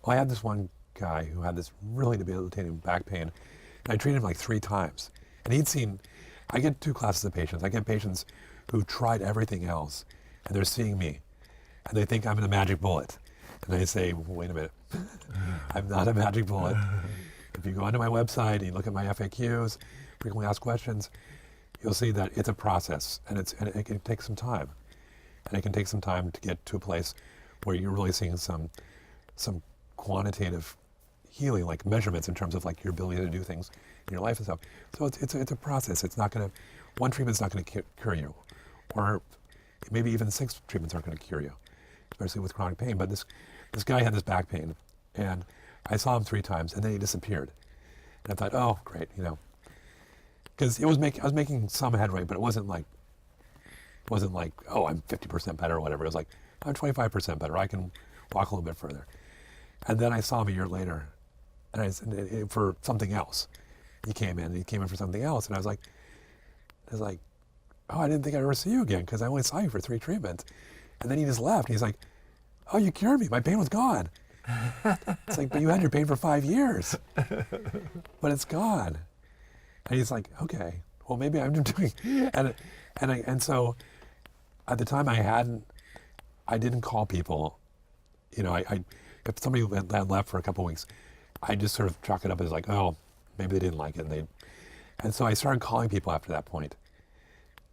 well, I had this one guy who had this really debilitating back pain, and I treated him like 3 times, and he'd seen. I get 2 classes of patients. I get patients who tried everything else, and they're seeing me, and they think I'm the magic bullet, and I say, wait a minute, I'm not a magic bullet. If you go onto my website and you look at my FAQs, frequently asked questions, you'll see that it's a process, and it can take some time. And it can take some time to get to a place where you're really seeing some quantitative healing, like measurements in terms of like your ability to do things in your life and stuff. So it's a process. It's not going to, one treatment's not going to cure you, or maybe even 6 treatments aren't going to cure you, especially with chronic pain. But this guy had this back pain, and I saw him 3 times, and then he disappeared. And I thought, oh, great, you know, because I was making some headway, but it wasn't like, oh, I'm 50% better or whatever. It was like, I'm 25% better. I can walk a little bit further. And then I saw him a year later, and for something else. He came in for something else, and I was like, oh, I didn't think I'd ever see you again because I only saw you for 3 treatments. And then he just left. He's like, oh, you cured me. My pain was gone. It's like, but you had your pain for 5 years, but it's gone. And he's like, okay, well, maybe I'm doing, and so at the time I didn't call people, you know, if somebody had left for a couple of weeks, I just sort of chalk it up as like, oh, maybe they didn't like it, and so I started calling people after that point,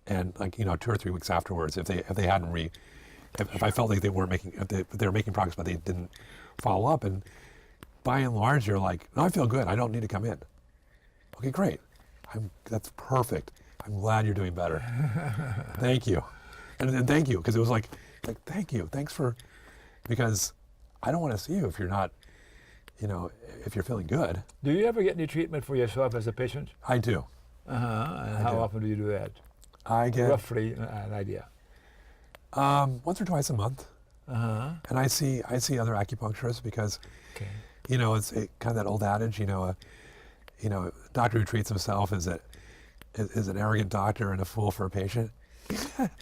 and like, you know, 2 or 3 weeks afterwards, if they hadn't if I felt like they weren't making, if they were making progress but they didn't follow up, and by and large, you're like, no, I feel good. I don't need to come in. Okay, great. That's perfect. I'm glad you're doing better. Thank you. And thank you, because it was like, thank you. Thanks for, because I don't want to see you if you're not, you know, if you're feeling good. Do you ever get any treatment for yourself as a patient? I do. And how often do you do that? I get roughly an idea. Once or twice a month. And I see other acupuncturists because, okay, you know, it's kind of that old adage, you know, a doctor who treats himself is an arrogant doctor and a fool for a patient.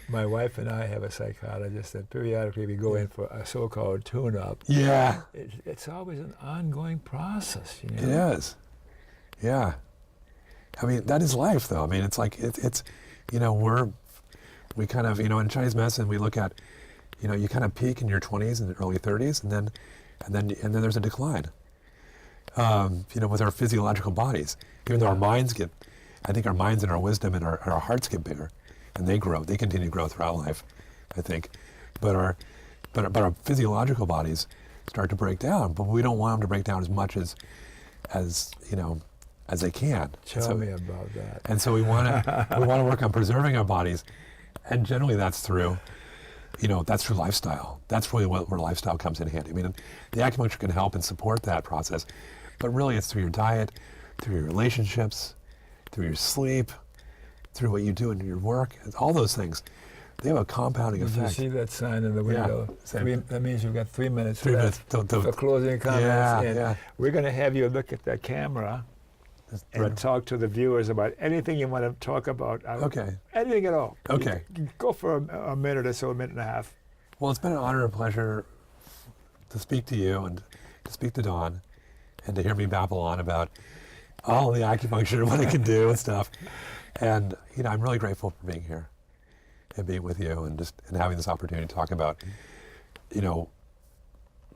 My wife and I have a psychologist that periodically we go in for a so-called tune-up. Yeah. It's always an ongoing process, you know. It is. Yeah. I mean, that is life, though. I mean, it's like, it's you know, we kind of, you know, in Chinese medicine, we look at, you know, you kind of peak in your 20s and early 30s, and then there's a decline. You know, with our physiological bodies, even though our minds I think our minds and our wisdom and our hearts get bigger, and they continue to grow throughout life, I think. But our physiological bodies start to break down, but we don't want them to break down as much as you know, as they can. Tell me about that. And so we want to work on preserving our bodies, and generally that's through, you know, that's through lifestyle. That's really where lifestyle comes in handy. I mean, the acupuncture can help and support that process, but really it's through your diet, through your relationships, through your sleep, through what you do in your work, all those things. They have a compounding effect. Did you see that sign in the window? Yeah. That means you've got 3 minutes 3 minutes for closing comments. Yeah, and yeah. We're going to have you look at the camera and talk to the viewers about anything you want to talk about. Okay. Anything at all. Okay. Go for a minute or so, a minute and a half. Well, it's been an honor and pleasure to speak to you and to speak to Dawn and to hear me babble on about all the acupuncture and what it can do and stuff. And, you know, I'm really grateful for being here and being with you and having this opportunity to talk about, you know,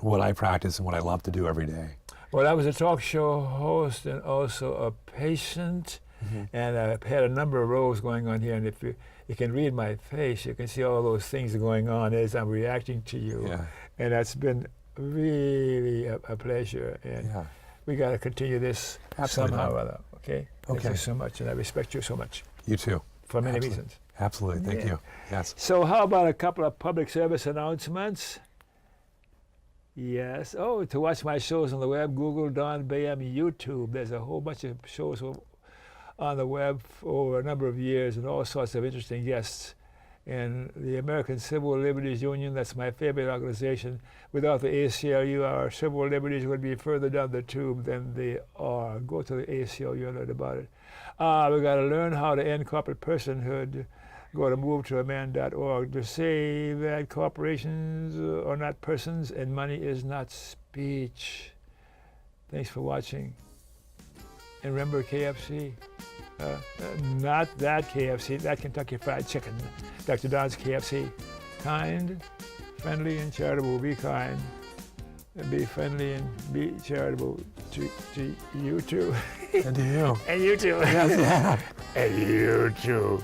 what I practice and what I love to do every day. Well, I was a talk show host and also a patient, and I've had a number of roles going on here, and if you can read my face, you can see all those things going on as I'm reacting to you. Yeah. And that's been really a pleasure, and we got to continue this Absolutely somehow or other, okay? Thank Okay. you so much, and I respect you so much. You too. For many Absolutely. reasons. Absolutely. Thank Yeah. you. Yes. So how about a couple of public service announcements? Yes. Oh, to watch my shows on the web, Google, Don, Baham, YouTube. There's a whole bunch of shows on the web for over a number of years and all sorts of interesting guests. And the American Civil Liberties Union, that's my favorite organization. Without the ACLU, our civil liberties would be further down the tube than they are. Go to the ACLU and learn about it. We got to learn how to end corporate personhood. Go to movetoaman.org to say that corporations are not persons and money is not speech. Thanks for watching. And remember KFC? Not that KFC, that Kentucky Fried Chicken. Dr. Don's KFC. Kind, friendly, and charitable. Be kind. And be friendly and be charitable to you too. And to you. And you too. Yes, yeah. And you too.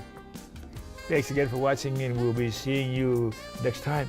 Thanks again for watching, and we'll be seeing you next time.